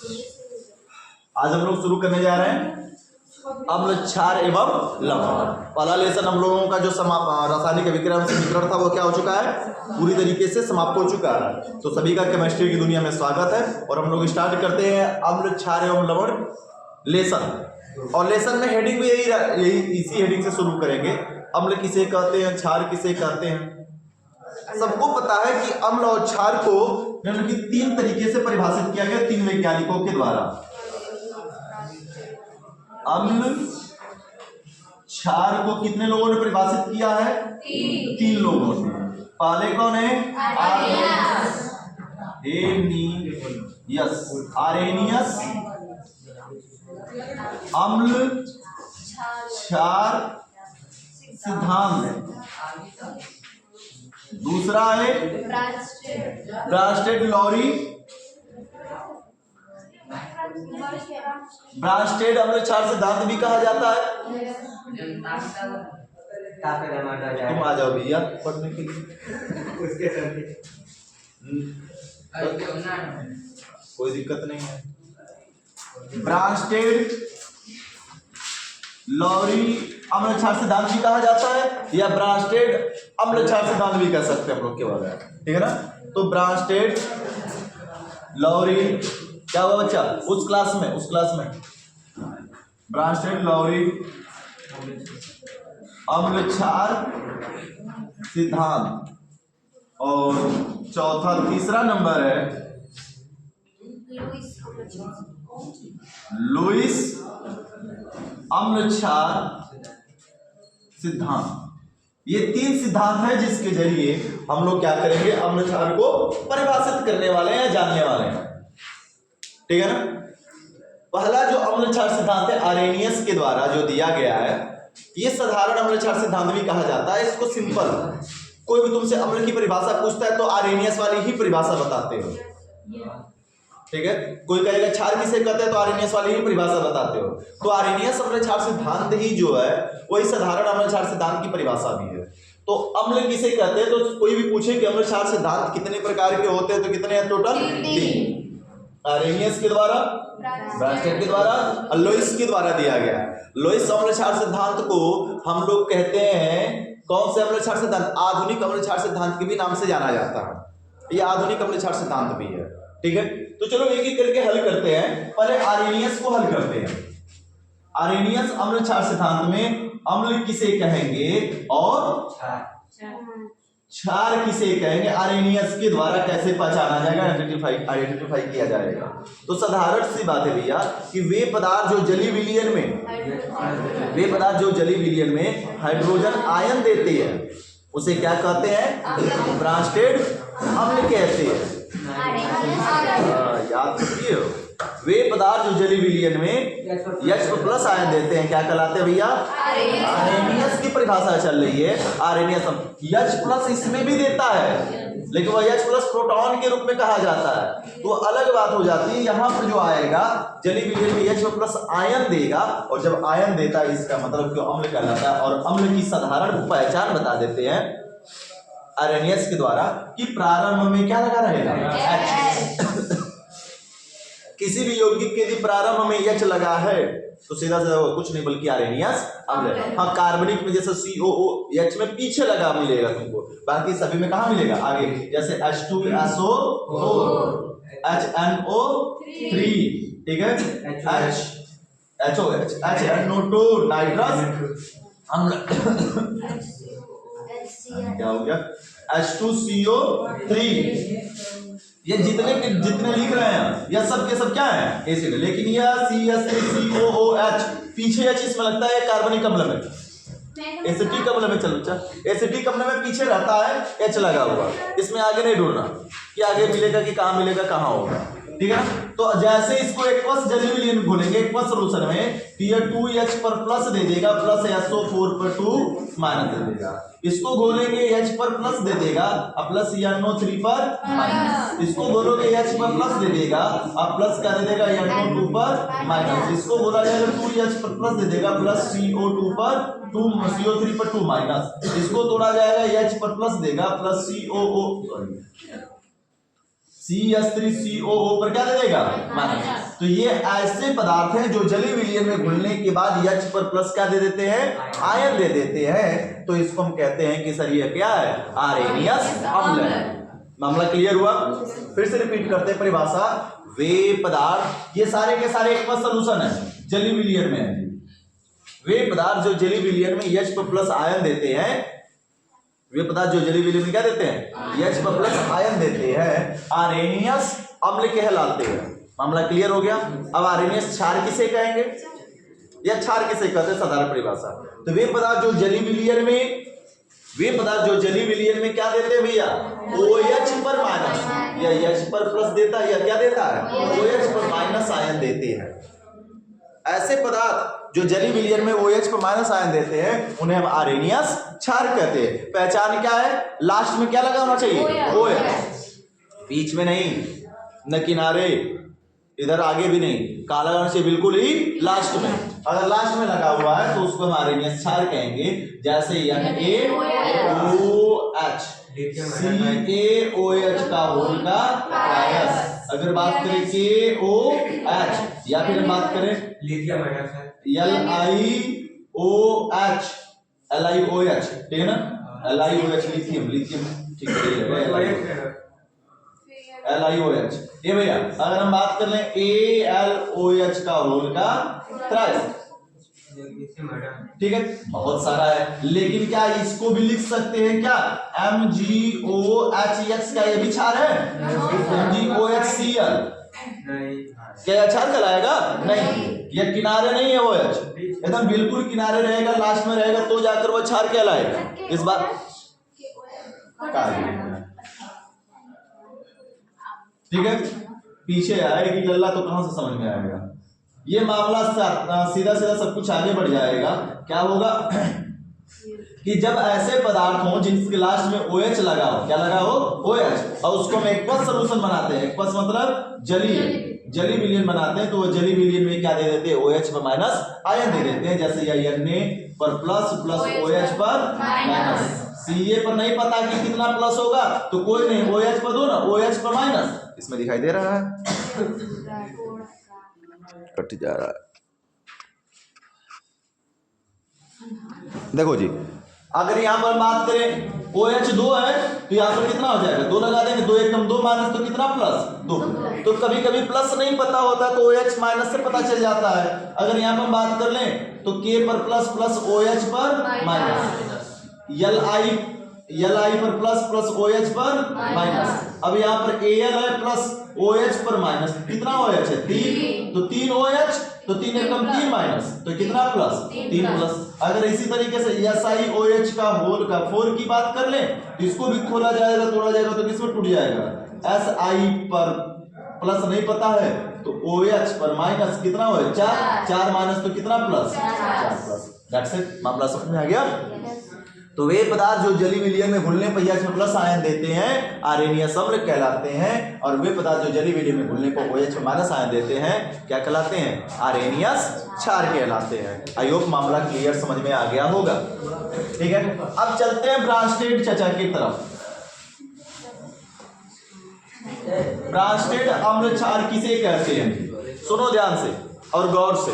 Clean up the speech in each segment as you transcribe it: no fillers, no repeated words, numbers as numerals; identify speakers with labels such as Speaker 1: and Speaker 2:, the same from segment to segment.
Speaker 1: आज हम लोग शुरू करने जा रहे हैं अम्ल, क्षार एवं लवण। पहला लेसन हम लोगों का जो रासायनिक अभिक्रिया में समीकरण था वो क्या हो चुका है, पूरी तरीके से समाप्त हो चुका है। तो सभी का केमिस्ट्री की दुनिया में स्वागत है और हम लोग स्टार्ट करते हैं अम्ल, क्षार एवं लवण लेसन। और लेसन में हेडिंग भी यही इसी हेडिंग से शुरू करेंगे। अम्ल किसे कहते हैं, क्षार किसे कहते हैं। सबको पता है कि अम्ल और क्षार को तीन तरीके से परिभाषित किया गया तीन वैज्ञानिकों के द्वारा। अम्ल क्षार को कितने लोगों ने परिभाषित किया है? तीन लोगों ने। पहले कौन है? आरेनियस। अम्ल क्षार सिद्धांत। दूसरा है ब्रांस्टेड लॉरी। ब्रांस्टेड अम्ल क्षार सिद्धांत भी कहा जाता है। तुम आ जाओ भैया पढ़ने के लिए, कोई दिक्कत नहीं है। ब्रांस्टेड लॉरी अम्ल क्षार सिद्धांत भी कहा जाता है या ब्रांस्टेड अम्ल क्षार सिद्धांत भी कह सकते हैं हम लोग के बारे में, ठीक है ना। तो ब्रांस्टेड लॉरी क्या हुआ बच्चा उस क्लास में ब्रांस्टेड लॉरी अम्ल क्षार सिद्धांत। और चौथा तीसरा नंबर है लुईस अम्ल क्षार सिद्धांत। ये तीन सिद्धांत है जिसके जरिए हम लोग क्या करेंगे, अम्ल क्षार को परिभाषित करने वाले हैं, जानने वाले हैं, ठीक है ना। पहला जो अम्ल क्षार सिद्धांत है आरेनियस के द्वारा जो दिया गया है, ये साधारण अम्ल क्षार सिद्धांत भी कहा जाता है। इसको सिंपल, कोई भी तुमसे अम्ल की परिभाषा पूछता है तो आरेनियस वाली ही परिभाषा बताते हो, ठीक है। कोई कहेगा क्षार किसे कहते हैं तो आरेनियस वाली ही परिभाषा बताते हो। तो आरेनियस अम्ल क्षार सिद्धांत ही जो है वही साधारण अम्ल क्षार सिद्धांत की परिभाषा भी है। तो अम्ल किसे कहते हैं, तो कोई भी पूछे कि अम्ल क्षार सिद्धांत कितने प्रकार के होते हैं तो कितने हैं टोटल? तीन। आरेनियस के द्वारा, ब्रांस्टेड के द्वारा और लुईस के द्वारा दिया गया है। लुईस अम्ल क्षार सिद्धांत को हम लोग कहते हैं कौन से अम्ल क्षार सिद्धांत? आधुनिक अम्ल क्षार सिद्धांत के भी नाम से जाना जाता है। ये आधुनिक अम्ल क्षार सिद्धांत भी है, ठीक है। तो चलो एक एक करके हल करते हैं। पहले आरेनियस को हल करते हैं। आरेनियस अम्ल क्षार सिद्धांत में अम्ल किसे कहेंगे और क्षार किसे कहेंगे, आरेनियस के द्वारा कैसे पहचाना जाएगा, आइडेंटिफाई किया जाएगा। तो साधारण सी बात है भैया कि वे पदार्थ जो जलीय विलयन में हाइड्रोजन आयन देते हैं उसे क्या कहते हैं? ब्रांस्टेड अम्ल कहते हैं। याद रखिए, वे पदार्थ जो जलीय विलयन में H+ आयन देते हैं क्या कहलाते हैं भैया? आरेनियस की परिभाषा चल रही है। आरेनियस H+ इसमें भी देता है लेकिन वह H+ प्रोटॉन के रूप में कहा जाता है, तो अलग बात हो जाती है। यहाँ पर जो आएगा जलीय विलयन में H+ आयन देगा और जब आयन देता है इसका मतलब क्यों अम्ल कहलाता है। और अम्ल की साधारण पहचान बता देते हैं आरेनियस के द्वारा कि प्रारंभ में क्या लगा रहेगा? H। किसी भी यौगिक के यदि प्रारंभ में H लगा है तो सीधा सीधा कुछ नहीं बल्कि आरेनियस अम्ल है। हाँ, कार्बनिक में जैसे COOH में पीछे लगा मिलेगा तुमको, बाकी सभी में कहाँ मिलेगा? आगे, जैसे H2SO4 HNO3, ठीक है, HNO2 नाइट्रस अम्ल क्या हो गया? H2CO3। ये जितने लिख रहे हैं यह सब के सब क्या है? एसिड। लेकिन यह CH3COOH पीछे H इसमें लगता है कार्बनिक अम्ल में, एसिटिक अम्ल में। चलो अच्छा, एसिटिक अम्ल में पीछे रहता है H लगा हुआ, इसमें आगे नहीं ढूंढना कि आगे मिलेगा कि कहाँ मिलेगा, कहाँ होगा, ठीक है। तो जैसे इसको एक्वस जलीय विलयन घोलेंगे एक्वस सोल्यूशन में, ये 2H पर प्लस दे देगा प्लस SO4 पर 2 माइनस दे देगा। इसको घोलेंगे H पर प्लस दे देगा और प्लस NO3 पर माइनस। इसको घोलोगे H पर प्लस दे देगा और प्लस क्या दे देगा? NO2 पर माइनस। इसको घोला जाएगा 2H पर प्लस दे देगा प्लस CO2 पर 2 CO3 पर 2 माइनस। इसको तोड़ा जाएगा H पर प्लस देगा प्लस CH3CO पर क्या दे देगा माइनस। तो ये ऐसे पदार्थ हैं जो जलीय विलयन में घुलने के बाद H पर प्लस क्या दे देते हैं, आयन दे देते हैं। तो इसको हम कहते हैं कि सर ये क्या है, आरेनियस अम्ल है। मामला क्लियर हुआ? फिर से रिपीट करते हैं परिभाषा। वे पदार्थ, ये सारे के सारे एक सोल्यूशन है जलीय विलयन में। वे पदार्थ जो जलीय विलयन में H पर प्लस आयन देते हैं, वे पदार्थ जो जलीय विलयन में क्या देते हैं, H पर प्लस आयन देते हैं, आरेनियस अम्ल कहलाते हैं। मामला क्लियर हो गया? अब आरेनियस क्षार किसे कहेंगे या क्षार किसे कहते हैं, साधारण परिभाषा। तो वे पदार्थ जो जलीय विलयन में, वे पदार्थ जो जलीय विलयन में क्या देते हैं भैया, OH पर माइनस या H पर प्लस देता है, या क्या देता है, OH पर माइनस आयन देते हैं। ऐसे पदार्थ जो जलीय विलयन में OH पर माइनस आयन देते हैं उन्हें हम आरेनियस क्षार कहते हैं। पहचान क्या है, लास्ट में क्या लगा होना चाहिए, OH, बीच में नहीं, न किनारे, इधर आगे भी नहीं, काला होना चाहिए बिल्कुल ही लास्ट में। अगर लास्ट में लगा हुआ है तो उसको हम आरेनियस क्षार कहेंगे। जैसे NaOH CaOH का होल का माइनस, अगर बात करें KOH, या फिर हम बात करें
Speaker 2: लिथियम है
Speaker 1: LiOH, LiOH, ठीक है ना, LiOH लिथियम, लिथियम ठीक है, LiOH। ये भैया अगर हम बात कर लें AlOH का होल का थ्राइस, ठीक है, बहुत सारा है, लेकिन क्या इसको भी लिख सकते हैं क्या, MgOHX का ये भी क्षार है, MgOHCl क्या क्षार कहलाएगा, नहीं, ये किनारे नहीं है OH, एकदम बिल्कुल किनारे रहेगा, लास्ट में रहेगा तो जाकर वो क्षार कहलाएगा। इस बात ठीक है, पीछे आएगी लल्ला तो कहां से समझ में आएगा। ये मामला सीधा सीधा सब कुछ आगे बढ़ जाएगा। क्या होगा कि जब ऐसे पदार्थ हो जिनके लास्ट में OH लगा हो, क्या लगा हो, OH, और उसको हम एक्वस सॉल्यूशन बनाते हैं, एक्वस मतलब जलीय विलयन बनाते हैं, तो वो जलीय विलयन में क्या दे देते हैं, OH पर माइनस आयन दे देते हैं। जैसे ये Na पर प्लस प्लस OH पर माइनस, Ca पर नहीं पता कि कितना प्लस होगा तो कोई नहीं, OH पर दो ना, OH पर माइनस, इसमें दिखाई दे रहा है, कट जा रहा है। देखो जी, अगर यहां पर बात करें OH 2 है तो यहां पर कितना हो जाएगा, 2 लगा देंगे, 2 एकम 2 माइनस तो कितना प्लस 2। तो कभी कभी प्लस नहीं पता होता तो OH माइनस से पता चल जाता है। अगर यहां पर बात कर लें तो K पर प्लस प्लस OH पर माइनस, Li पर प्लस प्लस OH पर माइनस। अब यहाँ पर Al है प्लस OH पर माइनस, कितना OH है, 3, तो 3 OH, तो 3 एकम 3 माइनस, तो कितना प्लस 3 प्लस। अगर इसी तरीके से SiOH का होल का 4 की बात कर ले तो इसको भी खोला जाएगा, तोड़ा जाएगा तो किसमें टूट जाएगा, Si पर प्लस नहीं पता है तो OH पर माइनस, कितना OH 4 माइनस तो कितना प्लस 4 प्लस। दैट्स इट, मामला समझ में आ गया। तो वे पदार्थ जो जलीय विलयन में घुलने पर H में प्लस आयन देते हैं आरेनियस अम्ल कहलाते हैं, और वे पदार्थ जो जलीय विलयन में घुलने पर OH में माइनस आयन देते हैं क्या कहलाते हैं, आरेनियस क्षार कहलाते हैं। आई होप मामला क्लियर समझ में आ गया होगा। ठीक है, अब चलते हैं ब्रांस्टेड चर्चा की तरफ। ब्रांस्टेड अम्ल क्षार किसे कहते हैं, सुनो ध्यान से और गौर से।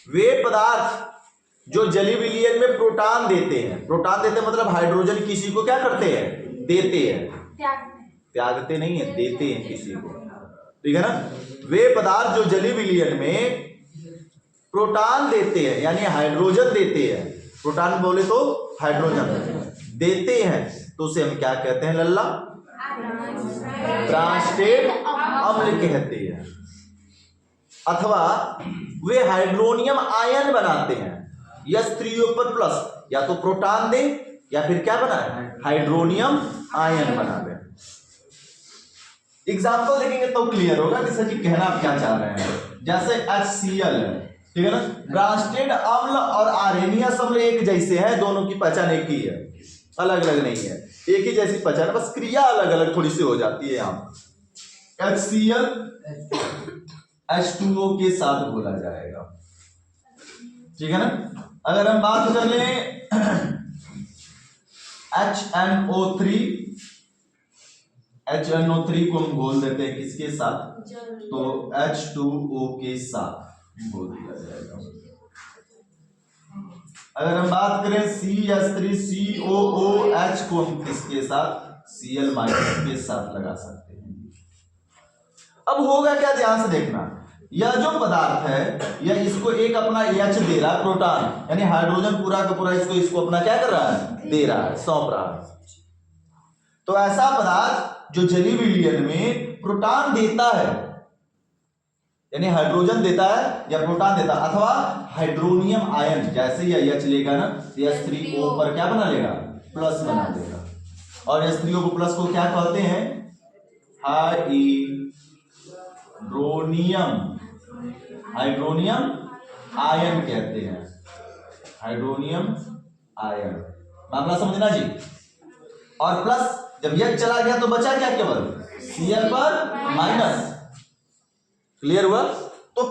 Speaker 1: वे पदार्थ जो जलीय विलयन में प्रोटॉन देते हैं, प्रोटॉन देते हैं मतलब हाइड्रोजन किसी को क्या करते हैं, देते हैं, त्यागते नहीं है, देते हैं किसी को, ठीक है ना। वे पदार्थ जो जलीय विलयन में प्रोटॉन देते हैं यानी हाइड्रोजन देते हैं, प्रोटॉन बोले तो हाइड्रोजन देते हैं, तो उसे हम क्या कहते हैं लल्ला, ब्रांस्टेड अम्ल कहते हैं। अथवा वे हाइड्रोनियम आयन बनाते हैं, H3O पर प्लस, या तो प्रोटॉन दे या फिर क्या बनाए, हाइड्रोनियम आयन बना दे। एग्जाम्पल देखेंगे तो क्लियर होगा कि सर जी कहना आप क्या चाह रहे हैं। जैसे HCl है, ठीक है ना, ब्रांस्टेड अम्ल और आरेनियस अम्ल एक जैसे हैं, दोनों की पहचान एक ही है, अलग अलग नहीं है, एक ही जैसी पहचान, बस क्रिया अलग अलग थोड़ी सी हो जाती है। यहाँ HCl H2O के साथ बोला जाएगा, ठीक है ना। अगर हम बात कर लें HNO3 HNO3 को हम घोल देते हैं किसके साथ, तो H2O के साथ घोल दिया जाएगा। अगर हम बात करें CH3COOH को हम किसके साथ, Cl- के साथ लगा सकते हैं। अब होगा क्या, ध्यान से देखना, यह जो पदार्थ है यह इसको एक अपना H दे रहा है, प्रोटॉन यानी हाइड्रोजन पूरा का पूरा इसको अपना क्या कर रहा है, दे रहा है, सौंप रहा है। तो ऐसा पदार्थ जो जलीय विलयन में प्रोटॉन देता है यानी हाइड्रोजन देता है या प्रोटॉन देता है, अथवा हाइड्रोनियम आयन, जैसे यह H लेगा ना H3O पर क्या बना लेगा, प्लस बना लेगा। और H3O को प्लस को क्या कहते हैं, हाइड्रोनियम आयन कहते हैं, हाइड्रोनियम आयन, मामला समझना जी। और प्लस जब यह चला गया तो बचा क्या, केवल Cl पर माइनस, क्लियर हुआ। तो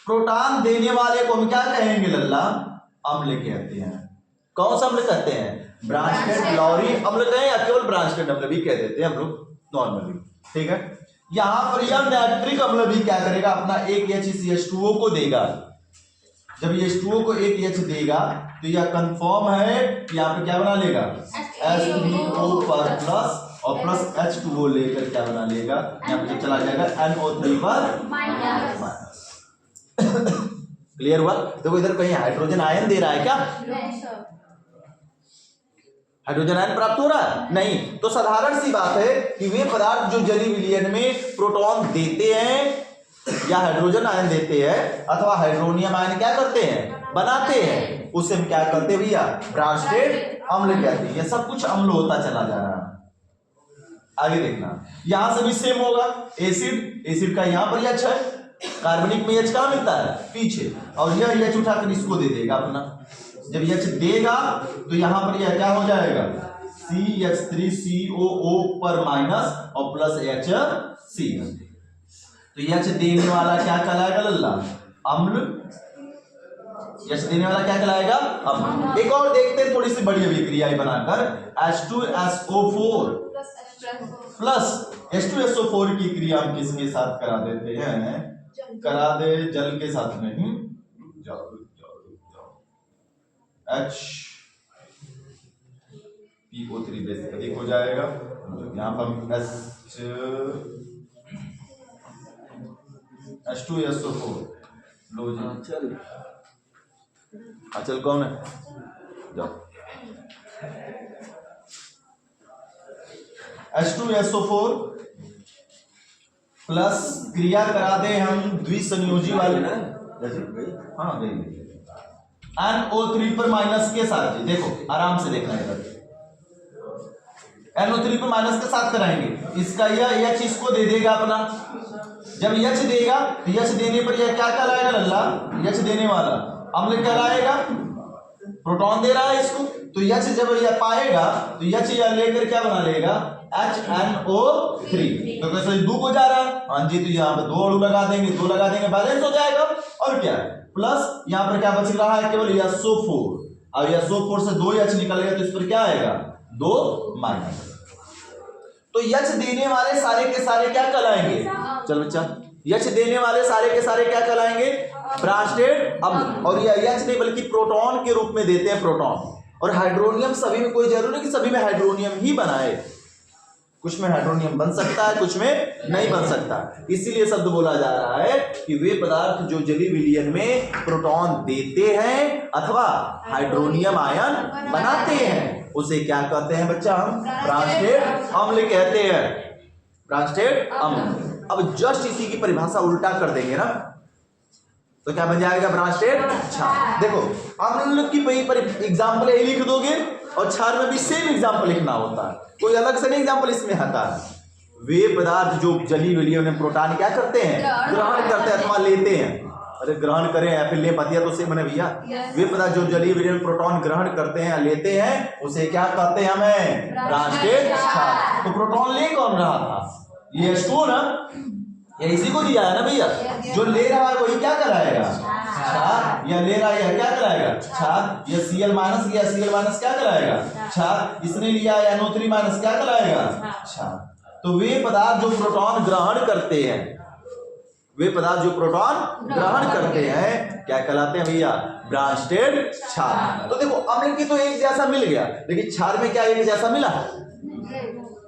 Speaker 1: प्रोटॉन देने वाले को हम क्या कहेंगे लल्ला, अम्ल कहते हैं। कौन सा अम्ल कहते हैं, ब्रांचटेड लॉरी अम्ल कहें या केवल ब्रांचटेड अम्ल भी कह देते हैं हम लोग नॉर्मली, ठीक है। यहां पर यह नाइट्रिक अम्ल भी क्या करेगा, अपना एक HCH2O को देगा। जब ये H2O को एक H देगा तो यह कंफर्म है कि यहाँ पे क्या बना लेगा, H3O पर प्लस, और प्लस H2O लेकर क्या बना लेगा, यहाँ पे चला जाएगा NO3 पर माइनस। क्लियर हुआ। देखो इधर कहीं हाइड्रोजन आयन दे रहा है क्या, हाइड्रोजन आयन प्राप्त हो रहा है, नहीं। तो साधारण सी बात है कि वे पदार्थ जो जलीय विलयन में प्रोटॉन देते हैं या हाइड्रोजन आयन देते हैं अथवा हाइड्रोनियम आयन क्या करते हैं, बनाते हैं, उसे हम क्या करते हैं भैया, ब्रांचटेड अम्ल कहते हैं। ये सब कुछ अम्ल होता चला जा रहा है। आगे देखना, यहां से भी सेम होगा, एसिड का यहां पर H है, कार्बनिक में H कहां मिलता है, पीछे, और यह H उठाकर इसको दे देगा अपना। जब H देगा तो यहां पर यह क्या हो जाएगा, CH3COO पर माइनस और प्लस HCl। तो H देने वाला क्या कहलाएगा लल्ला, अम्ल। H देने वाला क्या कहलाएगा, अम्ल। एक और देखते हैं थोड़ी सी बड़ी अभिक्रियाएं बनाकर, H2SO4 प्लस H2SO4 की क्रिया हम किसके साथ करा देते हैं, करा दे जल के साथ, नहीं H PO3 बेस अधिक हो जाएगा। यहाँ पर हम H2SO4 लो जी, अचल कौन है, जाओ H2SO4 प्लस क्रिया करा दे हम द्विसंयोजी वाले ना, हाँ गई NO3 पर माइनस के साथ जी, देखो आराम से देखना इधर, NO3 पर माइनस के साथ कराएंगे, इसका यह H इसको दे देगा अपना। जब H देगा तो H देने पर यह क्या कहलाएगा लल्ला, H देने वाला अम्ल कहलाएगा, प्रोटॉन दे रहा है इसको। तो H जब यह पाएगा तो H यह लेकर क्या बना लेगा, HNO3। तो कैसे 2 को जा रहा है, हाँ जी, तो यहाँ पे 2 अणु लगा देंगे, 2 लगा देंगे, बैलेंस हो जाएगा। और क्या प्लस यहाँ पर क्या बच रहा है, केवल SO4, अब SO4 से 2 H निकलेगा तो इस पर क्या आएगा, 2 माइनस। तो H देने वाले सारे के सारे क्या कहलाएंगे, चल बच्चा, H देने वाले सारे के सारे क्या कहलाएंगे, ब्रांचटेड अम्ल। और यह H नहीं बल्कि प्रोटॉन के रूप में देते हैं, प्रोटॉन। और हाइड्रोनियम सभी में, कोई जरूरी नहीं कि सभी में हाइड्रोनियम ही बनाए, कुछ में हाइड्रोनियम बन सकता है, कुछ में नहीं बन सकता। इसीलिए शब्द बोला जा रहा है कि वे पदार्थ जो जलीय विलयन में प्रोटॉन देते हैं अथवा हाइड्रोनियम आयन बनाते हैं, उसे क्या कहते हैं बच्चा, हम ब्रांचटेड अम्ल कहते हैं, ब्रांचटेड अम्ल। अब जस्ट इसी की परिभाषा उल्टा कर देंगे ना, तो क्या बन जाएगा, ब्रांचटेड क्षार। देखो अम्ल की एग्जाम्पल यही लिख दोगे और क्षार में भी सेम एग्जाम्पल लिखना होता है, कोई अलग से नहीं एग्जाम्पल इसमें आता है। वे पदार्थ जो जलीय विलयन में प्रोटॉन क्या करते हैं, ग्रहण करते हैं अथवा लेते हैं, अरे ग्रहण करें या फिर ले पतिया तो से बने भैया, वे पदार्थ जो जलीय विलयन में प्रोटॉन ग्रहण करते हैं या लेते हैं उसे क्या कहते हैं, हमें ब्रांचटेड क्षार। तो प्रोटॉन ले कौन रहा था, ये H2O ना, ये इसी को दिया है ना भैया, जो ले रहा है वही क्या कराएगा, क्षार। या ले रहा है क्या कराएगा, क्षार। ये Cl माइनस या Cl माइनस क्या कराएगा, क्षार। इसने लिया NO3 माइनस क्या कराएगा, क्षार। तो वे पदार्थ जो प्रोटॉन ग्रहण करते हैं, वे पदार्थ जो प्रोटॉन ग्रहण करते हैं क्या कहलाते हैं भैया? ब्रांचेड क्षार। तो देखो अम्ल की तो एक जैसा मिल गया, लेकिन क्षार में क्या एक जैसा मिला?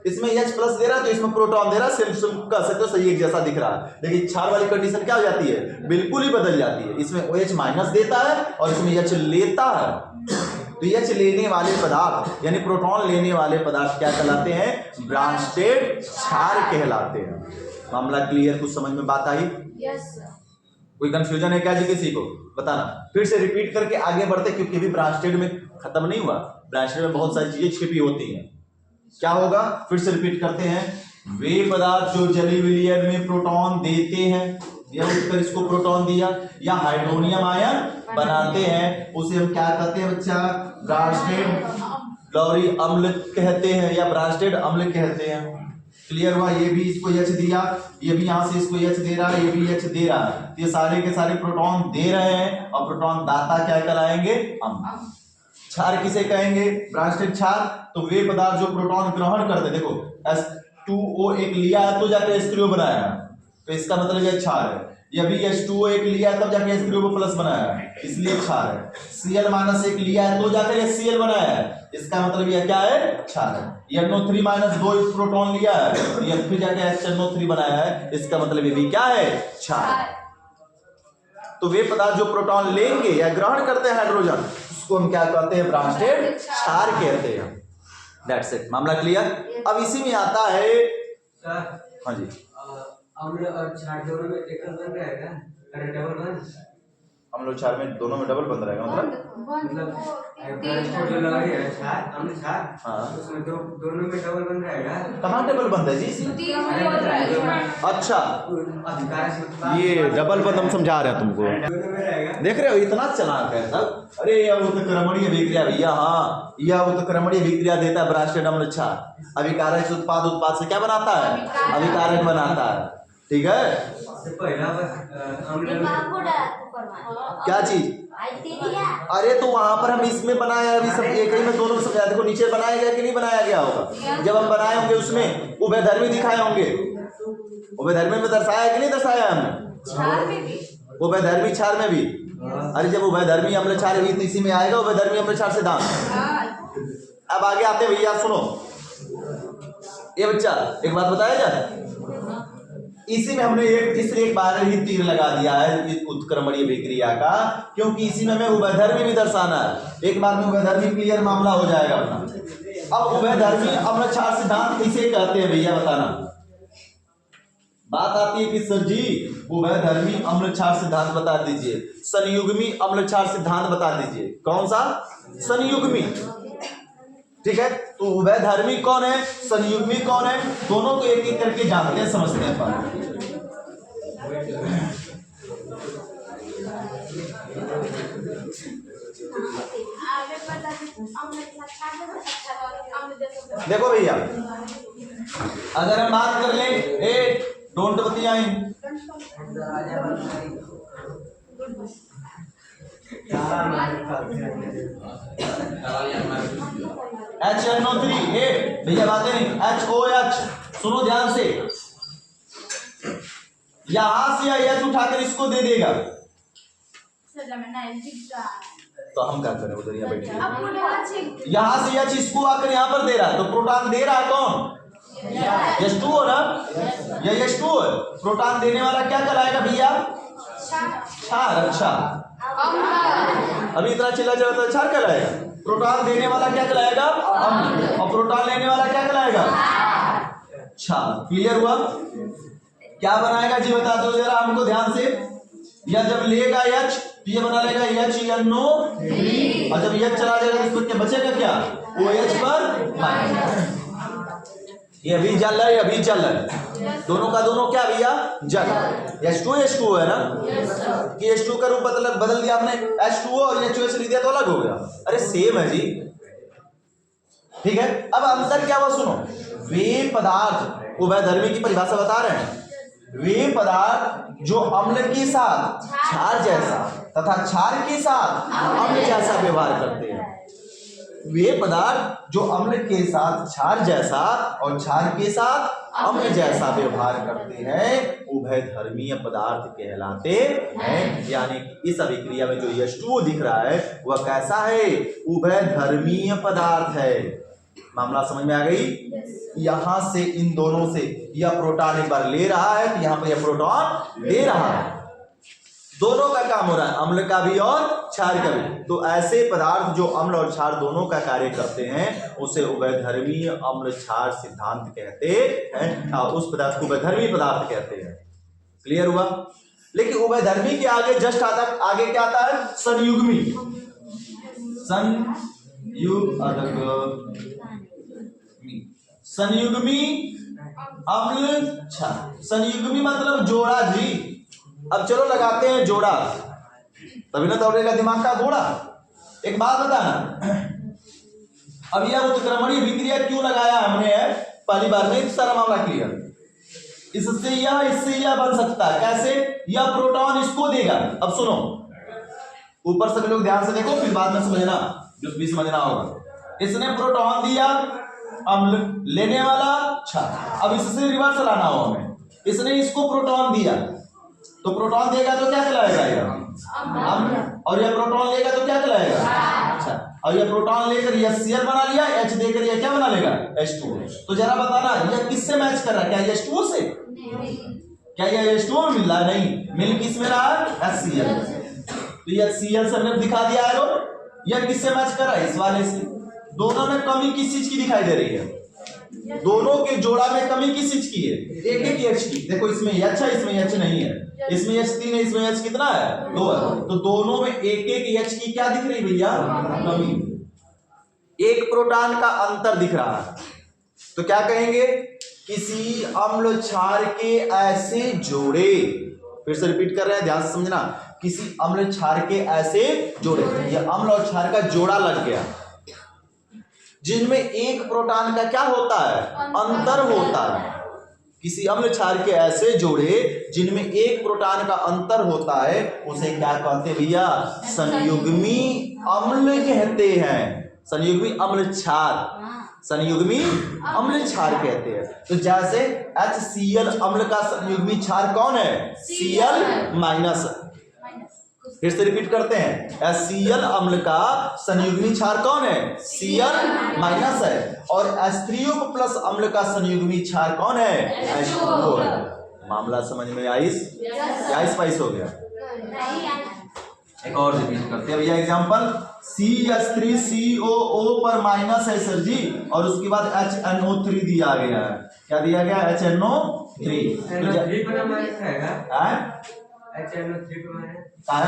Speaker 1: इसमें H प्लस दे रहा है तो इसमें प्रोटॉन दे रहा है, सिर्फ कह सकते हो सही एक जैसा दिख रहा है, लेकिन क्षार वाली कंडीशन क्या हो जाती है? बिल्कुल ही बदल जाती है। इसमें OH माइनस देता है और इसमें H लेता है। तो H लेने वाले पदार्थ यानी प्रोटॉन लेने वाले पदार्थ क्या कहलाते हैं? ब्रांचेड क्षार कहलाते हैं। मामला क्लियर? कुछ समझ में बात आई?
Speaker 2: यस।
Speaker 1: कोई कंफ्यूजन है क्या जी किसी को? बताना। फिर से रिपीट करके आगे बढ़ते, क्योंकि अभी ब्रांचेड में खत्म नहीं हुआ, ब्रांचेड में बहुत सारी चीजें छिपी होती हैं। क्या होगा? फिर से रिपीट करते हैं। वे पदार्थ जो जलीय विलयन में प्रोटॉन देते हैं, या उत्तर इसको प्रोटॉन दिया, या हाइड्रोनियम आयन बनाते हैं, उसे हम क्या कहते हैं बच्चा? ब्रांचेड लॉरी अम्ल कहते हैं या ब्रांचेड अम्ल कहते हैं। क्लियर हुआ? ये भी इसको H दिया, ये भी यहां से इसको H दे रहा है, ये भी H दे रहा है, ये सारे के सारे प्रोटॉन दे रहे हैं और प्रोटॉन दाता क्या कहलाएंगे? अम्ल। क्षार किसे कहेंगे? ब्रांचेड क्षार। तो वे पदार्थ जो प्रोटॉन ग्रहण करते, देखो H2O एक लिया है तो जाके H3O बनाया है, तो इसका मतलब ये क्षार है। ये भी H2O एक लिया है तब जाके H3O प्लस बनाया है, इसलिए क्षार है। Cl माइनस एक लिया है तो जाकर HCl बनाया है, इसका मतलब ये क्या है? क्षार है। NO3 माइनस 2 प्रोटॉन लिया है तो ये फिर जाके HNO3 बनाया है, इसका मतलब ये भी क्या है? क्षार। तो वे पदार्थ जो प्रोटॉन लेंगे या ग्रहण करते हैं हाइड्रोजन, उसको हम क्या कहते हैं? ब्रांचेड क्षार कहते हैं। That's it. मामला क्लियर? अब इसी में आता है
Speaker 3: सर,
Speaker 1: हाँ जी,
Speaker 3: अम्ल और क्षार दोनों में एकल बन रहेगा? अरे डबल बन?
Speaker 1: हम लोग क्षार में दोनों में डबल बंद रहेगा मतलब
Speaker 3: जो लहरी है क्षार, अम्ल क्षार,
Speaker 1: हाँ।
Speaker 3: उसमें दोनों में डबल बन रहेगा?
Speaker 1: कहाँ डबल बंद है जी? अच्छा,
Speaker 3: अधिकार से
Speaker 1: ये डबल बंद हम समझा रहे हैं तुमको,
Speaker 3: दोनों में रहेगा।
Speaker 1: देख रहे हो इतना चालाक है सब। अरे यह उत्क्रमणीय अभिक्रिया भैया, हाँ यह उत्क्रमणीय अभिक्रिया देता है ब्रांचेड अम्ल क्षार। अभिकारक उत्पाद से क्या बनाता है? अभिकारक बनाता है। ठीक है,
Speaker 3: पहला अम्ल
Speaker 1: क्या चीज? अरे तो वहां पर हम इसमें बनाया, अभी सब एक ही में दोनों में समझा। देखो नीचे बनाया गया कि नहीं बनाया गया होगा? जब हम बनाए होंगे उसमें उभयधर्मी दिखाए होंगे, उभयधर्मी में दर्शाया कि नहीं दर्शाया हमने? उभयधर्मी क्षार में भी। अरे जब उभयधर्मी अम्ल क्षार भी तो इसी में आएगा उभयधर्मी अम्ल क्षार सिद्धांत। अब आगे आते भैया सुनो, ये बच्चा एक बात बताया जाए, इसी में हमने इसलिए एक बार ही तीर लगा दिया है उत्क्रमणीय अभिक्रिया का, क्योंकि इसी में हमें उभयधर्मी भी दर्शाना है। एक बार में उभयधर्मी क्लियर मामला हो जाएगा अपना। अब उभयधर्मी अम्ल क्षार सिद्धांत किसे कहते हैं भैया बताना? बात आती है कि सर जी उभयधर्मी अम्ल क्षार सिद्धांत बता दीजिए, संयुग्मी अम्ल क्षार सिद्धांत बता दीजिए। कौन सा? संयुग्मी। ठीक है, तो उभयधर्मी कौन है, संयुग्मी कौन है, दोनों को एक एक करके जानते हैं, समझते हैं। देखो भैया, अगर हम बात कर ले डोंट बतियाई, HNO3 भैया बातें नहीं, HOH सुनो ध्यान से, यहां से H उठाकर इसको दे देगा तो हम क्या करें? उधर यहाँ बैठे, यहां से H इसको आकर यहाँ पर दे रहा है, तो प्रोटॉन दे रहा है कौन? H2O ना, यह H2O है। प्रोटॉन देने वाला क्या कहलाएगा भैया? क्षार। अच्छा, अभी इतना चिल्ला चला तो क्षार कहलाएगा। प्रोटॉन देने वाला क्या कहलाएगा? अम्ल। और प्रोटॉन लेने वाला क्या कहलाएगा? क्षार। क्लियर हुआ? क्या बनाएगा जी बता दो जरा हमको ध्यान से। यह जब लेगा H तो ये बना लेगा HNO3, और जब H चला जाएगा इस पर क्या बचेगा? क्या? OH पर माइनस। ये अभी जल रहा है, अभी चल रहा है, दोनों का दोनों क्या भैया? जल। H2 है ना, कि H2 का रूप बदल दिया आपने, H2O और HOH लिख दिया तो अलग हो गया। अरे सेम है जी। ठीक है, अब अंतर क्या हुआ सुनो। वे पदार्थ, उभयधर्मी की परिभाषा बता रहे हैं, वे पदार्थ जो अम्ल के साथ क्षार जैसा तथा क्षार के साथ अम्ल जैसा व्यवहार करते हैं, वे पदार्थ जो अम्ल के साथ क्षार जैसा और क्षार के साथ अम्ल जैसा व्यवहार करते हैं उभयधर्मीय पदार्थ कहलाते हैं। यानी कि इस अभिक्रिया में जो H2O दिख रहा है वह कैसा है? उभयधर्मीय पदार्थ है। मामला समझ में आ गई? यहां से इन दोनों से यह प्रोटॉन एक बार ले रहा है तो यहां पर यह प्रोटॉन दे रहा है। दोनों का काम हो रहा है, अम्ल का भी और क्षार का भी। तो ऐसे पदार्थ जो अम्ल और क्षार दोनों का कार्य करते हैं उसे उभयधर्मीय अम्ल क्षार सिद्धांत कहते हैं। उस पदार्थ को उभयधर्मी पदार्थ कहते हैं। क्लियर हुआ? लेकिन उभयधर्मी के आगे जस्ट आगे क्या आता है? संयुग्मी। संयुग्मी अम्ल क्षार। संयुग्मी मतलब जोड़ा जी। अब चलो लगाते हैं जोड़ा, तभी ना दौड़ेगा दिमाग का घोड़ा। एक बात बताना, अब यह उत्क्रमणीय विक्रिया क्यों लगाया हमने पहली बार में? सारा मामला क्लियर। इससे यह बन सकता है। कैसे? यह प्रोटॉन इसको देगा। अब सुनो, ऊपर सभी लोग ध्यान से देखो, फिर बाद में समझना जो भी समझना होगा। इसने प्रोटॉन दिया, अम्ल लेने वाला क्षार। अब इससे रिवर्स लाना हो हमें। इसने इसको प्रोटॉन दिया तो प्रोटॉन देगा तो क्या कहलाएगा? अम्ल। और यह प्रोटॉन लेगा तो क्या कहलाएगा? अच्छा। और यह प्रोटॉन लेकर यह Cl बना लिया, H देकर यह क्या बना लेगा? H2O। तो जरा बताना यह किससे मैच कर रहा है? क्या H2O से? क्या यह H2O में मिल रहा है? नहीं, मिल किस में रहा है? HCl। तो यह Cl से हमने दिखा दिया है। यह किससे मैच कर रहा है? इस वाले से। दोनों में कमी किस चीज की दिखाई दे रही है? दोनों के जोड़ा में कमी किस चीज की है? एक एक H की। देखो इसमें H है, इसमें H नहीं है। इसमें H3 है, इसमें H कितना है? 2 है। तो दोनों में एक एक H की क्या दिख रही भैया? कमी। एक प्रोटॉन का अंतर दिख रहा है। तो क्या कहेंगे? किसी अम्ल क्षार के ऐसे जोड़े, फिर से रिपीट कर रहे हैं, ध्यान से समझना। किसी अम्ल क्षार के ऐसे जोड़े, यह अम्ल और क्षार का जोड़ा लग गया जिनमें एक प्रोटॉन का क्या होता है? अंतर होता है। किसी अम्ल क्षार के ऐसे जोड़े जिनमें एक प्रोटॉन का अंतर होता है उसे क्या कहते हैं भैया? संयुग्मी अम्ल कहते हैं। संयुग्मी अम्ल क्षार, संयुग्मी अम्ल क्षार कहते हैं। तो जैसे HCl अम्ल का संयुग्मी क्षार कौन है? Cl-। फिर से रिपीट करते हैं, HCl अम्ल का संयुग्मी क्षार कौन है? Cl- है। और H3O प्लस अम्ल का संयुग्मी क्षार कौन है? H2O है। मामला समझ में आई? क्या स्पाइस हो गया? एक और रिपीट करते हैं भैया एग्जांपल। CH3COO पर माइनस है सर जी, और उसके बाद HNO3 दिया गया है। क्या दिया गया? HNO3।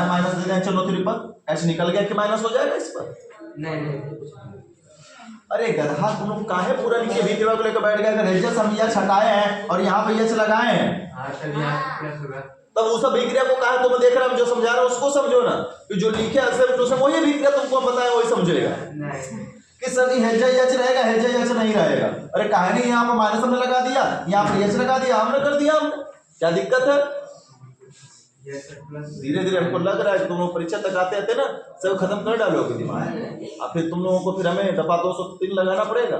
Speaker 1: माइनस दे दें HNO3 पर, H निकल गया कि माइनस हो जाएगा इस पर?
Speaker 3: नहीं।
Speaker 1: अरे गधा, तुम लोग काहे पूरा लिखे भी को लेकर बैठ गए? अगर H हम यह हटाए हैं और यहाँ पे H लगाए हैं तब उस विक्रिया को कहा तुम देख रहे हो? जो समझा रहा हूं उसको समझो ना, कि जो लिखे है वही विक्रिया तुमको हम बताए वही समझेगा। कि सर जी H रहेगा, H नहीं रहेगा। अरे कहानी यहाँ पर माइनस हमने लगा दिया, यहाँ पर H लगा दिया, हमने कर दिया। हमने क्या दिक्कत है? धीरे धीरे हमको लग रहा है कि तुम लोग परीक्षा तक आते आते ना सब खत्म कर डालोगे दिमाग। अब फिर तुम लोगों को फिर हमें दफा 203 लगाना पड़ेगा।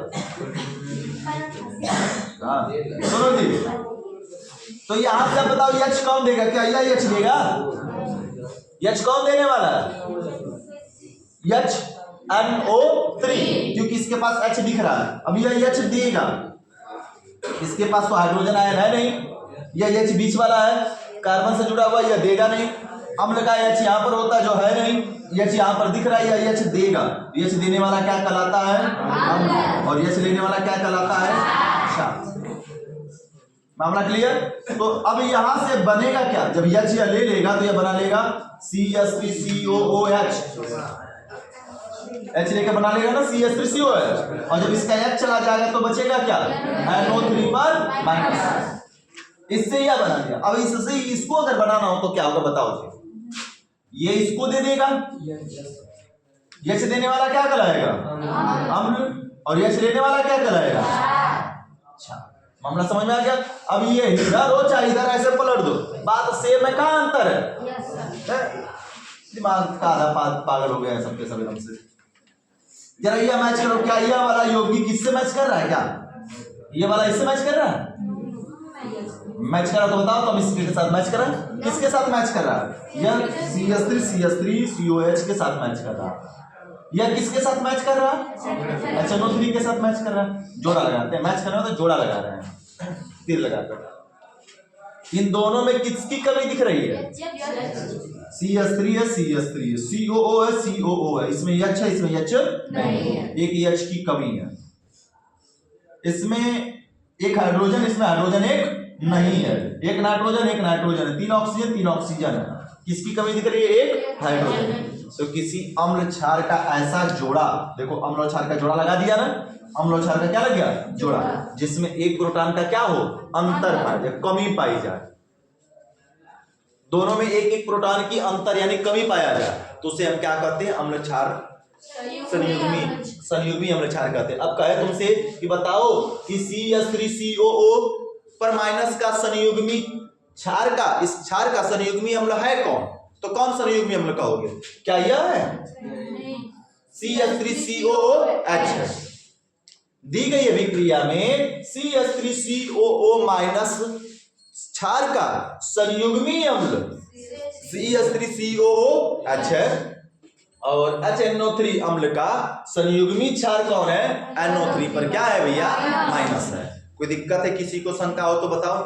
Speaker 1: सुनो जी, तो यहाँ से बताओ H कौन देगा? क्या यह H देगा? H कौन देने वाला है? HNO3, क्योंकि इसके पास H दिख रहा है। अब यह H देगा, इसके पास तो हाइड्रोजन आयन है नहीं, यह H बीच वाला है, कार्बन से जुड़ा हुआ, यह देगा नहीं। अम्ल का H यहाँ पर होता जो है नहीं, H यहाँ पर दिख रहा है, यह H देगा। H देने वाला क्या कहलाता है? अम्ल। और H लेने वाला क्या कहलाता है? क्षार। मामला क्लियर? तो अब यहां से बनेगा क्या? जब H यह ले लेगा तो यह बना लेगा CH3COOH। H लेकर बना लेगा ना CH3COOH। और जब इसका H चला जाएगा तो बचेगा क्या? NO3 पर माइनस। इससे यह बना दिया। अब इससे इसको अगर बनाना हो तो क्या होगा बताओ जी? ये इसको दे देगा, H देने वाला क्या कहलाएगा? अम्ल। और H लेने वाला क्या कहलाएगा? अच्छा, मामला समझ में आ गया? अब ये इधर हो चाहे इधर ऐसे पलट दो, बात सेम है। कहाँ अंतर है? दिमाग का आधा पागल हो गया है सबके सब एकदम से। जरा ये मैच करो, क्या ये वाला यौगिक किससे मैच कर रहा है? क्या ये वाला इससे मैच कर रहा है? मैच कर रहा तो बताओ, तो हम इसके साथ मैच कर रहा है। किसके साथ मैच कर रहा है? यह CH3 COH के साथ मैच कर रहा है। यह किसके साथ मैच कर रहा है? HNO3 के साथ मैच कर रहा है। जोड़ा लगाते हैं, मैच करना तो जोड़ा लगा रहे हैं, तीर लगाकर। इन दोनों में किसकी कमी दिख रही है? CH3 है, CH3 है, COO है, COO है। इसमें H है, इसमें H नहीं है, एक H की कमी है। इसमें एक हाइड्रोजन, इसमें हाइड्रोजन एक नहीं है, एक नाइट्रोजन है, 3 ऑक्सीजन 3 ऑक्सीजन है। किसकी कमी दिख रही है? एक हाइड्रोजन। तो किसी अम्ल क्षार का ऐसा जोड़ा, देखो अम्ल और क्षार का जोड़ा लगा दिया ना, अम्ल और क्षार का क्या लग गया? जोड़ा, जिसमें एक प्रोटॉन का क्या हो? अंतर पाया जाए, कमी पाई जाए। दोनों में एक एक प्रोटॉन की अंतर यानी कमी पाया जाए, तो उसे हम क्या कहते हैं? अम्ल क्षार संयुग्मी अम्ल क्षार कहते हैं। अब कहे तुमसे कि बताओ कि CH3COO पर माइनस का संयुग्मी क्षार का, इस क्षार का संयुग्मी अम्ल है कौन? तो कौन संयुग्मी अम्ल कहोगे? क्या यह है? CH3COOH है। दी गई अभिक्रिया में CH3COO माइनस क्षार का संयुग्मी अम्ल CH3COOH है, और HNO3 अम्ल का संयुग्मी क्षार कौन है? NO3 पर क्या है भैया? माइनस है। कोई दिक्कत है? किसी को शंका हो तो बताओ।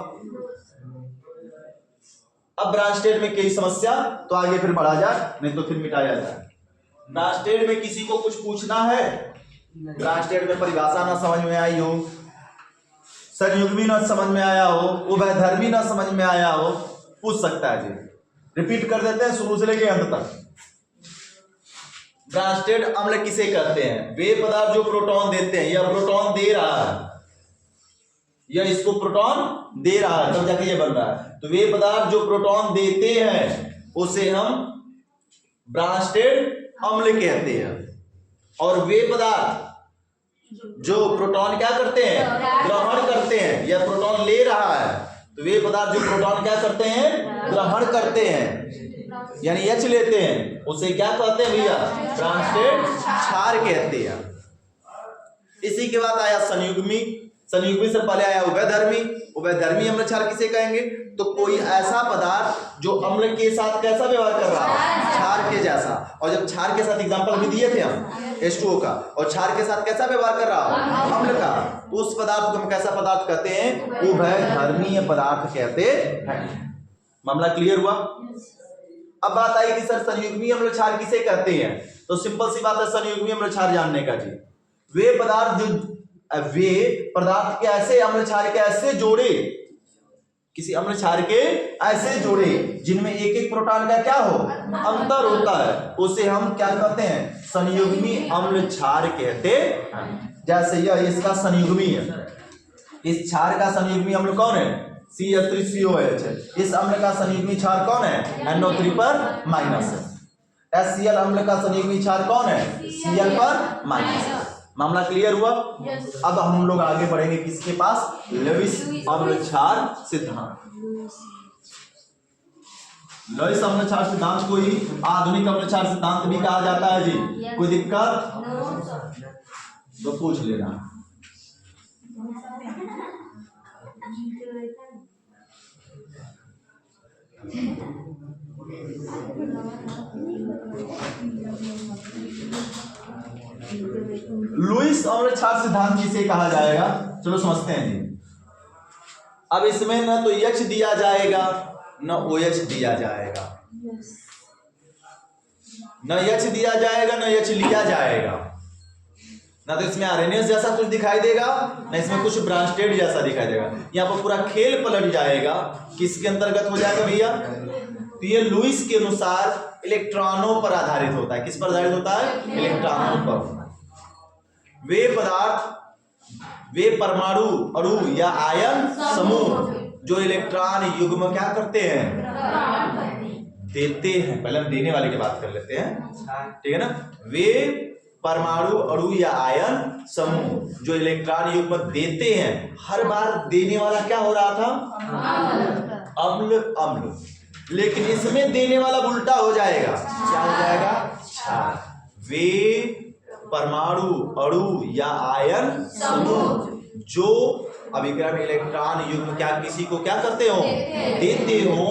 Speaker 1: अब ब्रांचटेड में कई समस्या, तो आगे फिर बढ़ा जाए, नहीं तो फिर मिटाया जाए। ब्रांचटेड में किसी को कुछ पूछना है? ब्रांचटेड में परिभाषा ना समझ में आई हो, संयुग्मी ना समझ में आया हो, उभयधर्मी ना समझ में आया हो, पूछ सकता है जी। रिपीट कर देते हैं शुरू से लेके अंत तक। ब्रांचटेड अम्ल किसे कहते हैं? वे पदार्थ जो प्रोटॉन देते हैं, यह प्रोटॉन दे रहा है, यह इसको प्रोटॉन दे रहा है, तब जाके ये बन रहा है। तो वे पदार्थ जो प्रोटॉन देते हैं उसे हम ब्रांचटेड अम्ल कहते हैं, और वे पदार्थ जो प्रोटॉन क्या करते हैं? ग्रहण करते हैं। यह प्रोटॉन ले रहा है, तो वे पदार्थ जो प्रोटॉन क्या करते हैं? ग्रहण करते हैं, यानी H लेते हैं, उसे क्या कहते हैं भैया? ब्रांचटेड क्षार कहते हैं। इसी के बाद आया संयुग्मी, संयुग्मी से पहले आया उभयधर्मी। उभयधर्मी अम्ल क्षार किसे कहेंगे? तो कोई ऐसा पदार्थ जो अम्ल के साथ कैसा व्यवहार कर रहा है? क्षार के जैसा। और जब क्षार के साथ एग्जांपल भी दिए थे हम H2O का, और क्षार के साथ कैसा व्यवहार कर रहा है? अम्ल का, तो उस पदार्थ को हम कैसा पदार्थ कहते हैं? उभयधर्मीय पदार्थ कहते हैं। मामला क्लियर हुआ? अब बात आई कि सर संयुग्मी अम्ल क्षार किसे कहते हैं? तो सिंपल सी बात है संयुग्मी अम्ल क्षार जानने का जी। वे पदार्थ के ऐसे अम्ल क्षार के ऐसे जोड़े, किसी अम्ल क्षार के ऐसे जोड़े जिनमें एक एक प्रोटॉन का क्या हो? अंतर होता है, उसे हम क्या कहते हैं? संयुग्मी अम्ल क्षार कहते हैं। जैसे यह इसका संयुग्मी है, इस क्षार का संयुग्मी अम्ल कौन है? CH3COH है। इस अम्ल का संयुग्मी क्षार कौन है? NO3 पर माइनस है। HCl अम्ल का संयुग्मी क्षार कौन है? Cl पर माइनस है। मामला क्लियर हुआ? अब हम लोग आगे बढ़ेंगे किसके पास? लुईस अम्ल क्षार सिद्धांत। लुईस अम्ल क्षार सिद्धांत को ही आधुनिक अम्ल क्षार सिद्धांत भी कहा जाता है जी। कोई दिक्कत तो पूछ लेना। लुईस अम्ल क्षार सिद्धांत किसे कहा जाएगा? चलो समझते हैं जी। अब इसमें न तो H दिया जाएगा न OH दिया जाएगा, न H दिया जाएगा न H लिया जाएगा, ना तो इसमें आरएनएस जैसा कुछ दिखाई देगा, ना इसमें कुछ ब्रांचटेड जैसा दिखाई देगा। यहाँ पर पूरा खेल पलट जाएगा। किसके अंतर्गत हो जाएगा भैया? तो ये लुईस के अनुसार इलेक्ट्रॉनों पर आधारित होता है। किस पर आधारित होता है? इलेक्ट्रॉनों पर। वे पदार्थ, वे परमाणु अणु या आयन समूह जो इलेक्ट्रॉन युग्म क्या करते हैं? देते हैं। पहले हम देने वाले की बात कर लेते हैं, ठीक है ना? वे परमाणु अणु या आयन समूह जो इलेक्ट्रॉन युग्म देते हैं, हर बार देने वाला क्या हो रहा था? अम्ल अम्ल। लेकिन इसमें देने वाला उल्टा हो जाएगा। क्या हो जाएगा? क्षार। वे परमाणु अणु या आयन समूह जो अभिक्रम इलेक्ट्रॉन युग्म क्या किसी को क्या करते हो, देते हो,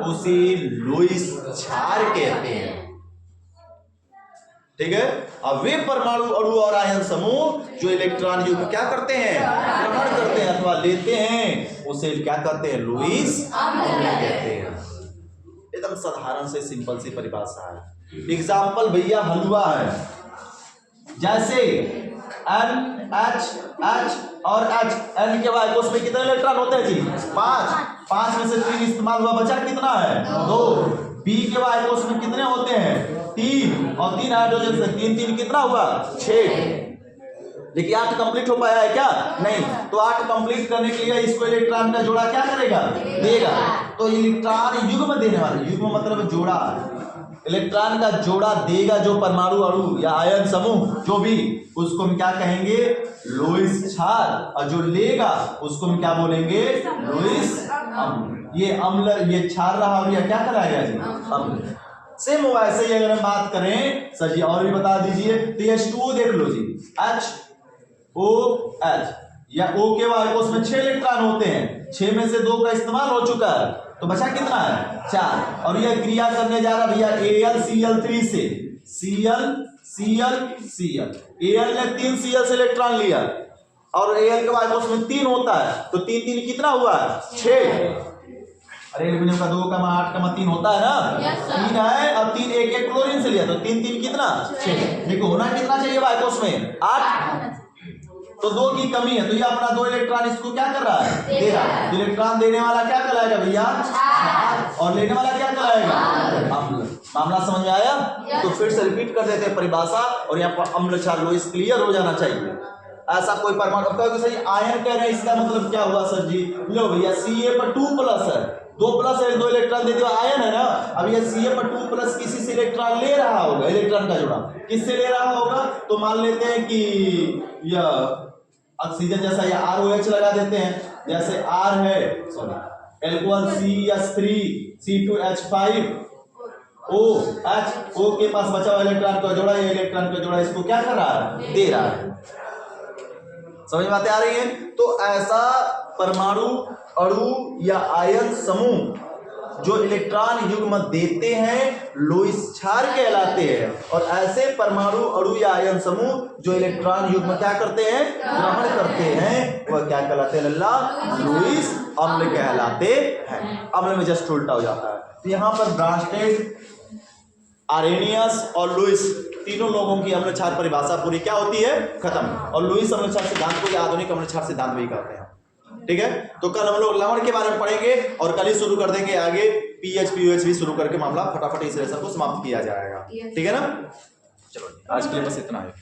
Speaker 1: उसे लुईस क्षार कहते हैं। ठीक है। अब वे परमाणु अणु और आयन समूह जो इलेक्ट्रॉन युग्म क्या करते हैं, ग्रहण करते हैं अथवा लेते हैं, उसे क्या कहते हैं, लुईस अम्ल कहते हैं। एकदम साधारण से सिंपल सी परिभाषा है। एग्जाम्पल भैया हलवा है, जैसे NH और H, N के बाद उसमें कितने इलेक्ट्रॉन होते हैं जी, 5 में से 3 इस्तेमाल हुआ, बचा कितना है, 2। B के बाद उसमें कितने होते हैं, 3 और 3 हाइड्रोजन से 3 कितना हुआ, 6। लेकिन 8 कंप्लीट हो पाया है क्या, नहीं। तो 8 कंप्लीट करने के लिए इसको इलेक्ट्रॉन का जोड़ा क्या करेगा, देगा। तो इलेक्ट्रॉन युग्म देने वाला, युग्म मतलब जोड़ा, इलेक्ट्रॉन का जोड़ा देगा जो परमाणु अणु या आयन समूह जो भी, उसको हम क्या कहेंगे, लुईस क्षार। और जो लेगा उसको हम क्या बोलेंगे, लुईस अम्ल। ये अम्ल, ये क्षार रहा और ये क्या कराएगा जी, अम्ल। सेम वैसे ही अगर हम बात करें सर जी और भी बता दीजिए, तो H2O देख लो जी, HOH या O के बाद उसमें 6 इलेक्ट्रॉन होते हैं, 6 में से 2 का इस्तेमाल हो चुका है, तो बचा कितना है, 4। और यह क्रिया करने जा रहा भैया AlCl3 से Cl ने 3 Cl से इलेक्ट्रॉन लिया और Al के बाद उसमें 3 होता है, तो 3 कितना हुआ, 6। अरे एल्यूमिनियम का 2 का 8 का 3 होता है ना, 3 है और 3 एक क्लोरीन से लिया, तो 3 कितना, 6। देखो होना कितना चाहिए भाई उसमें, 8। तो 2 की कमी है, तो ये अपना 2 इलेक्ट्रॉन इसको क्या कर रहा है, दे रहा है। इलेक्ट्रॉन देने वाला क्या कहलाएगा भैया, और लेने वाला क्या कहलाएगा, अम्ल। मामला समझ में आया। तो फिर से रिपीट कर देते हैं परिभाषा, और यहाँ पर अम्ल क्षार लुईस क्लियर हो जाना चाहिए। ऐसा कोई परमाणु, अब कहोगे सही आयन कह रहे हैं, इसका मतलब क्या हुआ सर जी, लो भैया Ca पर 2+ है, 2+ है, 2 इलेक्ट्रॉन देते हुए आयन है ना। अब ये Ca पर 2+ किसी से इलेक्ट्रॉन ले रहा होगा, इलेक्ट्रॉन का जोड़ा किससे ले रहा होगा, तो मान लेते हैं कि यह ऑक्सीजन जैसा, या ROH लगा देते हैं, जैसे R है, sorry alcohol CH3 C2H5 OH, O के पास बचा हुआ इलेक्ट्रॉन का जोड़ा, ये इलेक्ट्रॉन का जोड़ा इसको क्या कर रहा है, दे रहा है। समझ में बातें आ रही हैं। तो ऐसा परमाणु अणु या आयन समूह जो इलेक्ट्रॉन युग्म देते हैं लुईस क्षार कहलाते हैं, और ऐसे परमाणु अणु या आयन समूह जो इलेक्ट्रॉन युग्म क्या करते हैं, ग्रहण करते हैं, वह क्या कहलाते हैं लल्ला, लुईस अम्ल कहलाते हैं। अम्ल में जस्ट उल्टा हो जाता है। तो यहाँ पर ब्रांस्टेड, आरेनियस और लुईस तीनों लोगों की अम्ल क्षार परिभाषा पूरी क्या होती है, खत्म। और लुईस अम्ल क्षार सिद्धांत को आधुनिक अम्ल क्षार सिद्धांत भी कहते हैं। ठीक है। तो कल हम लोग लवण के बारे में पढ़ेंगे और कल ही शुरू कर देंगे आगे पीएच पीओएच भी शुरू करके मामला फटाफट इस लेसन को समाप्त किया जाएगा। ठीक है ना। चलो आज के लिए बस इतना है।